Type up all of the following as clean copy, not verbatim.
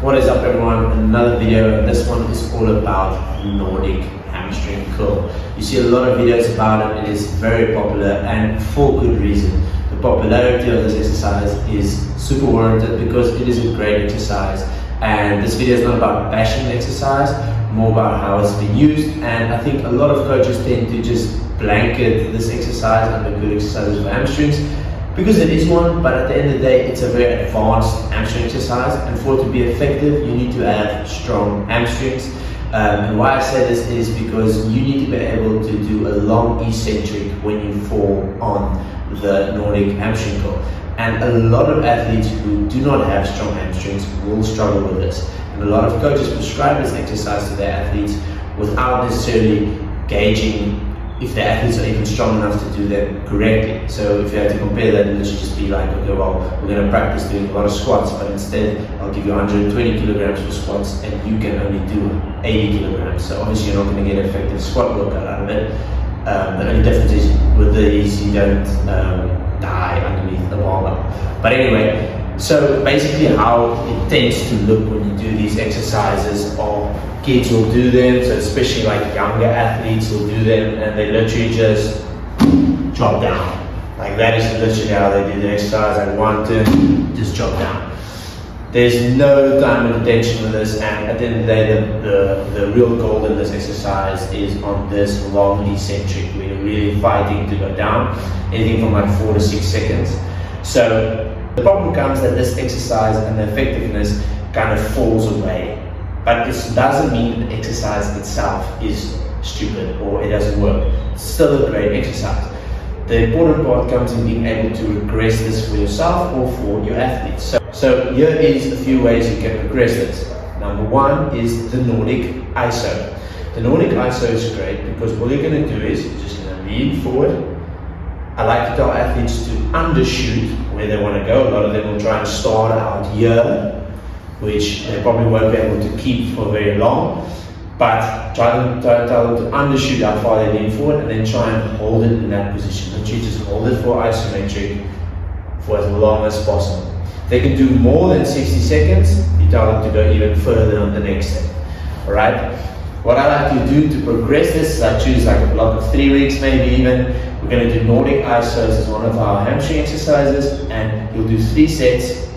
What is up everyone, another video. This one is all about Nordic hamstring curl. You see a lot of videos about it. It is very popular and for good reason. The popularity of this exercise is super warranted because it is a great exercise, and this video is not about bashing the exercise, more about how it's been used. And I think a lot of coaches tend to just blanket this exercise under good exercises for hamstrings, because it is one, but at the end of the day, it's a very advanced hamstring exercise, and for it to be effective, you need to have strong hamstrings. And why I say this is because you need to be able to do a long eccentric when you fall on the Nordic hamstring curl. And a lot of athletes who do not have strong hamstrings will struggle with this. And a lot of coaches prescribe this exercise to their athletes without necessarily gauging if the athletes are even strong enough to do them correctly. So if you had to compare that, it should just be like, okay, well, we're going to practice doing a lot of squats, but instead I'll give you 120 kilograms for squats and you can only do 80 kilograms. So obviously you're not going to get an effective squat workout out of it. The only difference is with these, you don't die underneath the barbell. But anyway, so basically how it tends to look when you do these exercises are, kids will do them, so especially like younger athletes will do them, and they literally just drop down. Like that is literally how they do the exercise. Like 1, 2, just drop down. There's no time and attention with this, and at the end of the day, the real goal in this exercise is on this long eccentric where you're really fighting to go down, anything from like 4 to 6 seconds. So the problem comes that this exercise and the effectiveness kind of falls away. But this doesn't mean the exercise itself is stupid or it doesn't work. It's still a great exercise. The important part comes in being able to regress this for yourself or for your athletes. So here is a few ways you can regress this. Number one is the Nordic ISO. The Nordic ISO is great because all you're going to do is you're just going to lean forward. I like to tell athletes to undershoot where they want to go. A lot of them will try and start out here, which they probably won't be able to keep for very long, but tell them to undershoot how far they lean forward and then try and hold it in that position. Don't you just hold it for isometric for as long as possible. They can do more than 60 seconds, you tell them to go even further on the next step. Alright? What I like to do to progress this is I choose like a block of 3 weeks, maybe even. We're going to do Nordic ISOs as one of our hamstring exercises, and you'll do 3 sets,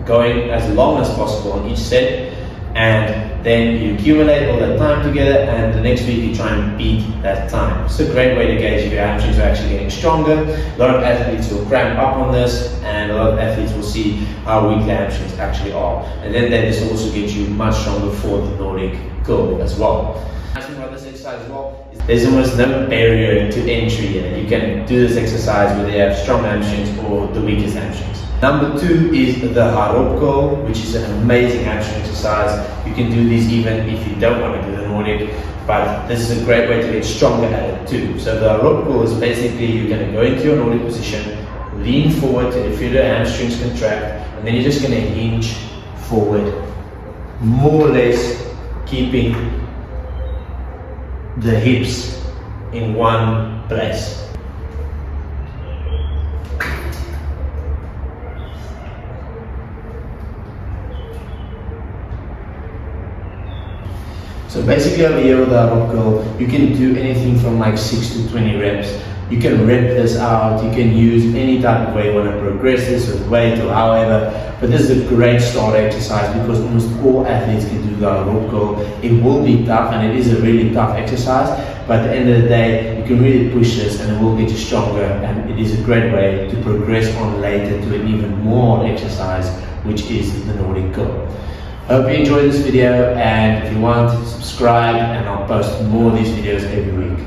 going as long as possible on each set, and then you accumulate all that time together, and the next week you try and beat that time. It's a great way to gauge if your hamstrings are actually getting stronger. A lot of athletes will cramp up on this, and a lot of athletes will see how weak their hamstrings actually are, and then this will also get you much stronger for the Nordic curl as well. About this exercise as well, there's almost no barrier to entry here. You can do this exercise whether you have strong hamstrings or the weakest hamstrings. Number 2 is the Nordic curl, which is an amazing hamstring exercise. You can do these even if you don't want to do the Nordic, but this is a great way to get stronger at it too. So the Nordic curl is basically you're going to go into your Nordic position, lean forward till you feel your hamstrings contract, and then you're just going to hinge forward, more or less keeping the hips in one place. So basically over here with the Nordic curl, you can do anything from like 6 to 20 reps. You can rep this out, you can use any type of way you want to progress this with weight or however, but this is a great starter exercise because almost all athletes can do the Nordic curl. It will be tough, and it is a really tough exercise, but at the end of the day, you can really push this and it will get you stronger, and it is a great way to progress on later to an even more exercise, which is the Nordic curl. Hope you enjoyed this video, and if you want, subscribe and I'll post more of these videos every week.